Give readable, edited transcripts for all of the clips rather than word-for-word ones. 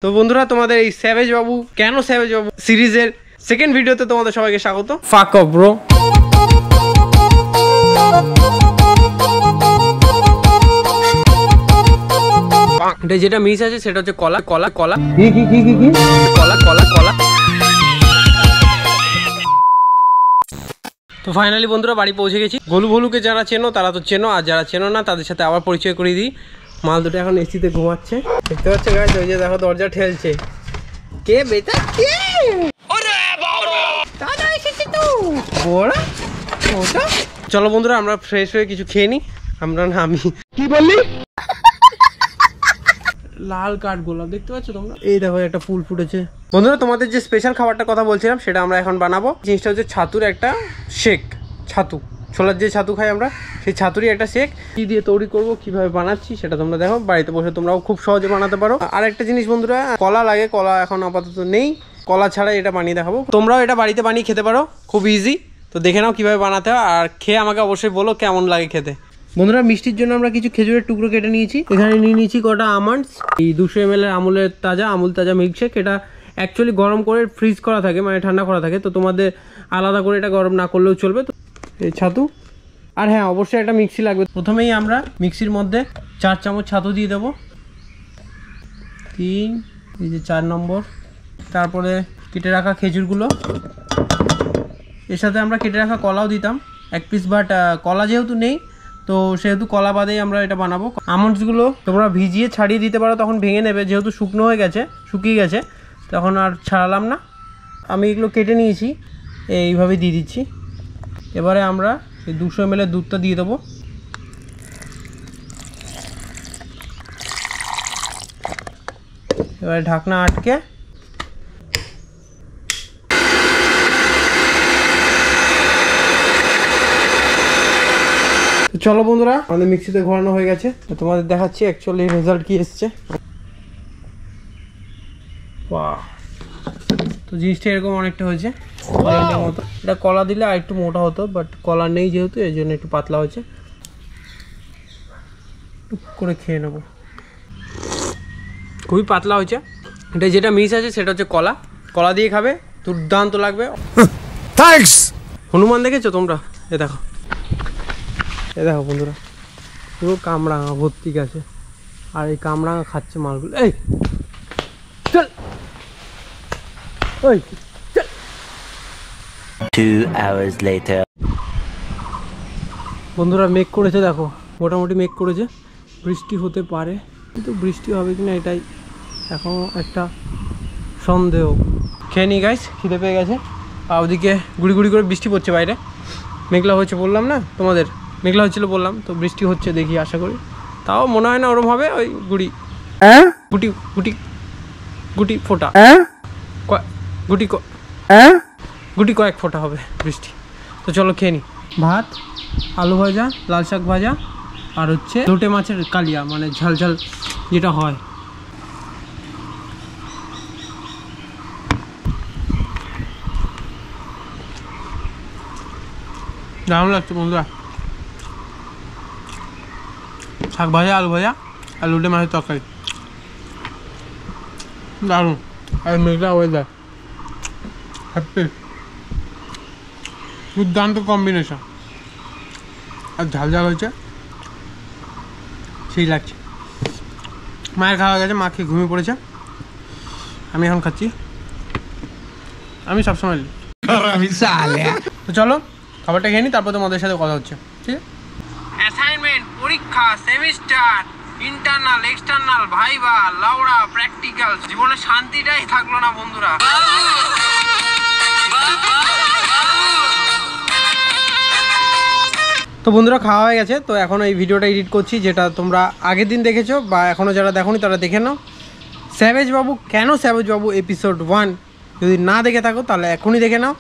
তো বন্ধুরা তোমাদের এই স্যাভেজ বাবু কেন স্যাভেজ বাবু সিরিজের সেকেন্ড ভিডিওতে তোমাদের সবাইকে স্বাগত। ফাক অফ ব্রো। এটা যেটা মিস আছে সেটা হচ্ছে কলা কলা কলা কি কি কি কি কি কলা কলা কলা। তো ফাইনালি বন্ধুরা বাড়ি পৌঁছে গেছি। গোলু ভলুকে যারা চেনো তারা তো চেনো, আর যারা চেনো না তাদের সাথে আবার পরিচয় করিয়ে দিই। মাল দুটো এখন এসিতে ঘুমাচ্ছে, দেখতে পাচ্ছে গাইস। ওই যে দেখো দরজা ঠেলছে, কে বেটা কে? ওরে বাবা দাদা এসেছে তো বড়া ওটা। চলো বন্ধুরা আমরা ফ্রেশ হয়ে কিছু খেয়ে নিই। আমরা না আমি কি বললি? লাল কাঠ গোলাপ দেখতে পাচ্ছ তোমরা? এই দেখো একটা ফুল ফুটেছে। বন্ধুরা তোমাদের যে স্পেশাল খাবারটার কথা বলছিলাম সেটা আমরা এখন বানাবো। জিনিসটা হচ্ছে ছাতুর একটা শেক। ছাতু ছোলার যে ছাতু খাই আমরা, সেই ছাতুরই একটা শেক। কি দিয়ে তৈরি করবো, কিভাবে বানাচ্ছি সেটা তোমরা দেখো। বাড়িতে বসে তোমরাও খুব সহজে বানাতে পারো। আর একটা জিনিস বন্ধুরা, কলা লাগে, কলা এখন আপাতত নেই। কলা ছাড়া এটা বানিয়ে দেখাবো। তোমরাও এটা বাড়িতে বানিয়ে খেতে পারো, খুব ইজি। তো দেখে নাও কিভাবে বানাতে হয়, আর খেয়ে আমাকে অবশ্যই বলো কেমন লাগে খেতে। বন্ধুরা মিষ্টির জন্য আমরা কিছু খেজুরের টুকরো কেটে নিয়েছি। এখানে নিয়ে নিয়েছি কটা আমন্ডস, এই 200 ml আমুলের তাজা আমুল তাজা মিল্কশেক। এটা অ্যাকচুয়ালি গরম করে ফ্রিজ করা থাকে, মানে ঠান্ডা করা থাকে। তো তোমাদের আলাদা করে এটা গরম না করলেও চলবে। তো এই ছাতু, আর হ্যাঁ অবশ্যই একটা মিক্সি লাগবে। প্রথমেই আমরা মিক্সির মধ্যে 4 চামচ ছাতু দিয়ে দেবো, 3, এই যে 4 নম্বর। তারপরে কেটে রাখা খেজুরগুলো, এর সাথে আমরা কেটে রাখা কলাও দিতাম 1 পিস। বাট কলা যেহেতু নেই তো সেহেতু কলা বাদেই আমরা এটা বানাবো। আমন্ডসগুলো তোমরা ভিজিয়ে ছাড়িয়ে দিতে পারো, তখন ভেঙে নেবে। যেহেতু শুকনো হয়ে গেছে, শুকিয়ে গেছে, তখন আর ছাড়ালাম না। আমি এগুলো কেটে নিয়েছি, এইভাবে দিয়ে দিচ্ছি। এবারে আমরা এই 200 ml দুধটা দিয়ে দেবো। এবারে ঢাকনা আটকে চলো বন্ধুরা, আমাদের মিক্সিতে ঘোরানো হয়ে গেছে। তোমাদের দেখাচ্ছি অ্যাকচুয়ালি রেজাল্ট কি এসছে। বাহ, তো জিনিসটা এরকম অনেকটা হয়েছে কলার মতো। এটা কলা দিলে আর একটু মোটা হতো, বাট কলা নেই যেহেতু এই জন্য একটু পাতলা হয়েছে। টুক করে খেয়ে নেবো, খুবই পাতলা হয়েছে। এটা যেটা মিস আছে সেটা হচ্ছে কলা। কলা দিয়ে খাবে, দুর্দান্ত লাগবে। থ্যাঙ্কস। হনুমান দেখেছো তোমরা? এ দেখো, এ দেখো বন্ধুরা, পুরো কামরাঙা ভর্তি গেছে। আর এই কামরাঙা খাচ্ছে মালগুলো। এই চল, ওই চল। 2 hours later বন্ধুরা মেঘ করেছে, দেখো মোটামুটি মেঘ করেছে। বৃষ্টি হতে পারে, কিন্তু বৃষ্টি হবে কিনা এটাই এখন একটা সন্দেহ। খেয়ে নি গাইস, খিদে পেয়ে গেছে। আর ওদিকে গুড়ি গুড়ি করে বৃষ্টি পড়ছে বাইরে। মেঘলা হয়েছে বললাম না তোমাদের, মেঘলা হচ্ছিল বললাম, তো বৃষ্টি হচ্ছে দেখি, আশা করি। তাও মনে হয় না ওরম হবে। ওই গুড়ি গুটি গুটি গুটি ফোটা, গুটি গুটি কয়েক ফোটা হবে বৃষ্টি। তো চলো খেয়ে নি। ভাত, আলু ভাজা, লাল শাক ভাজা, আর হচ্ছে লোটে মাছের কালিয়া, মানে ঝাল ঝাল যেটা হয়। দারুণ লাগছে বন্ধুরা। শাক ভাজা, আলু ভাজা, আর লোটে মাছের তরকারি, দারুণ। আর মেঘলা ওয়েদার, হ্যাপি, দুর্দান্ত কম্বিনেশন। আর ঝাল ঝাল হয়েছে, সেই লাগছে। মায়ের খাওয়া গেছে, মা খেয়ে ঘুমিয়ে পড়েছে। আমি এখন খাচ্ছি। আমি সবসময় তো চলো খাবারটা খেয়ে নিই, তারপর তোমাদের সাথে কথা হচ্ছে, ঠিক আছে? অ্যাসাইনমেন্ট, পরীক্ষা, সেমিস্টার, ইন্টারনাল, এক্সটার্নাল, ভাইবা, লাউড়া, প্র্যাকটিক্যাল, জীবনে শান্তিটাই থাকলো না বন্ধুরা। তো বন্ধুরা খাওয়া হয়ে গেছে। তো এখন এই ভিডিওটা এডিট করছি, যেটা তোমরা আগের দিন দেখেছো, বা এখনও যারা দেখোনি তারা দেখে নাও। স্যাভেজ বাবু কেন স্যাভেজ বাবু এপিসোড 1 যদি না দেখে থাকো তাহলে এখনই দেখে নাও।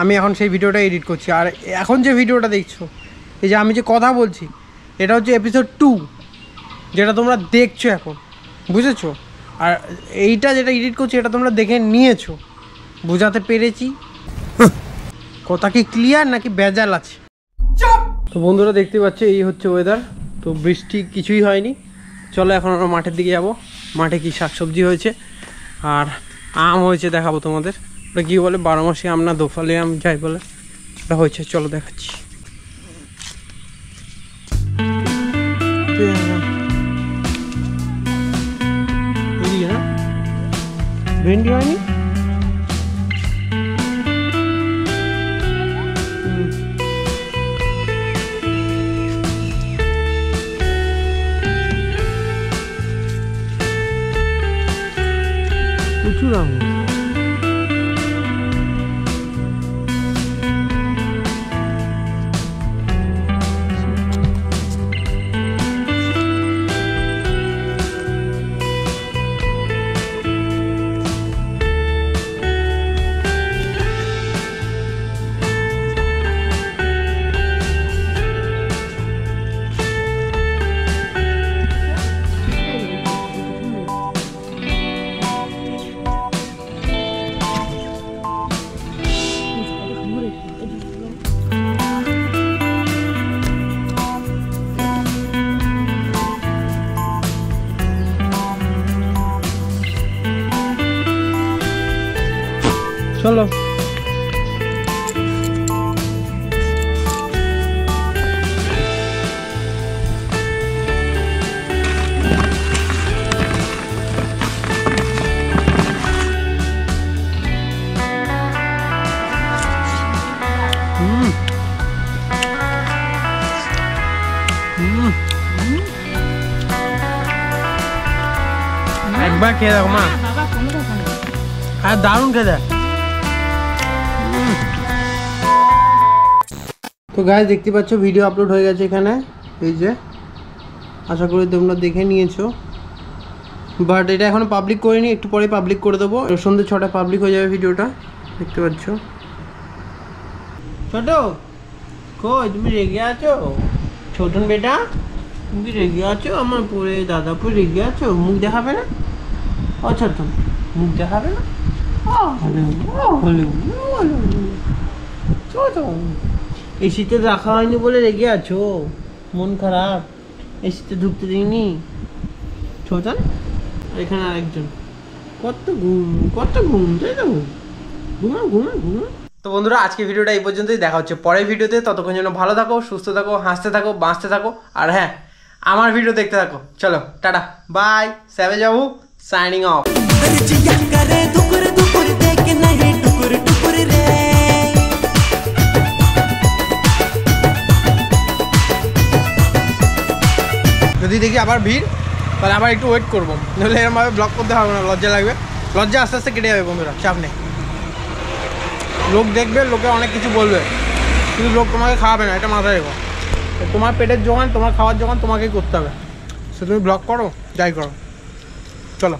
আমি এখন সেই ভিডিওটা এডিট করছি। আর এখন যে ভিডিওটা দেখছো, এই যে আমি যে কথা বলছি, এটা হচ্ছে এপিসোড 2, যেটা তোমরা দেখছো এখন, বুঝেছো? আর এইটা যেটা এডিট করছি এটা তোমরা দেখে নিয়েছো। বোঝাতে পেরেছি? কথা কি ক্লিয়ার নাকি বেজাল আছে? তো বন্ধুরা দেখতে পাচ্ছ এই হচ্ছে ওয়েদার। তো বৃষ্টি কিছুই হয়নি। চলো এখন আমরা মাঠের দিকে যাবো। মাঠে কি শাকসবজি হয়েছে আর আম হয়েছে দেখাবো তোমাদের। ওটা কী বলে 12 মাসি আম না দোফালি আম যাই বলে ওটা হয়েছে, চলো দেখাচ্ছি। ভেন্ডি হয়নি, প্রচুর আম। চলো একবার খেয়ে দেখো মা, আর দারুণ খেতে। তো গাইস দেখতে পাচ্ছ ভিডিও আপলোড হয়ে গেছে এখানে, এই যে আশা করি তোমরা দেখে নিয়েছো, বাট এটা এখনো পাবলিক করিনি, একটু পরে পাবলিক করে দেবো। সন্ধ্যে 6টায় পাবলিক হয়ে যাবে ভিডিওটা, দেখতে পাচ্ছ। ছোট কই তুমি রেগে আছো? ছোটন বেটা তুমি রেগে আছো? আমার পরে দাদা পরে রেগে আছো? মুখ দেখাবে না? ও ছোটন মুখ দেখাবে না? এসিতে রাখা হয়নি বলে রেগে আছো? মন খারাপ, এসিতে ঢুকতে দিইনি? ছোটন এখানে আরেকজন, কত ঘুম তাই তো, ঘুমা। তো বন্ধুরা আজকে ভিডিওটা এই পর্যন্তই, দেখা হচ্ছে পরের ভিডিওতে। ততক্ষণ যেন ভালো থাকো, সুস্থ থাকো, হাসতে থাকো, বাঁচতে থাকো, আর হ্যাঁ আমার ভিডিও দেখতে থাকো। চলো টাটা বাই, স্যাভেজ বাবু সাইনিং অফ। যদি দেখি আবার ভিড় তাহলে আবার একটু ওয়েট করবো, নাহলে এরকমভাবে ব্লগ করতে হবে না, লজ্জা লাগবে। লজ্জা আস্তে আস্তে কেটে যাবে বন্ধুরা, চাপ নেই। লোক দেখবে, লোকে অনেক কিছু বলবে, কিন্তু লোক তোমাকে খাওয়াবে না, এটা মাথায় রেখো। তোমার পেটের জোগান, তোমার খাওয়ার জোগান তোমাকেই করতে হবে। সে তুমি ব্লগ করো, যাই করো, চলো।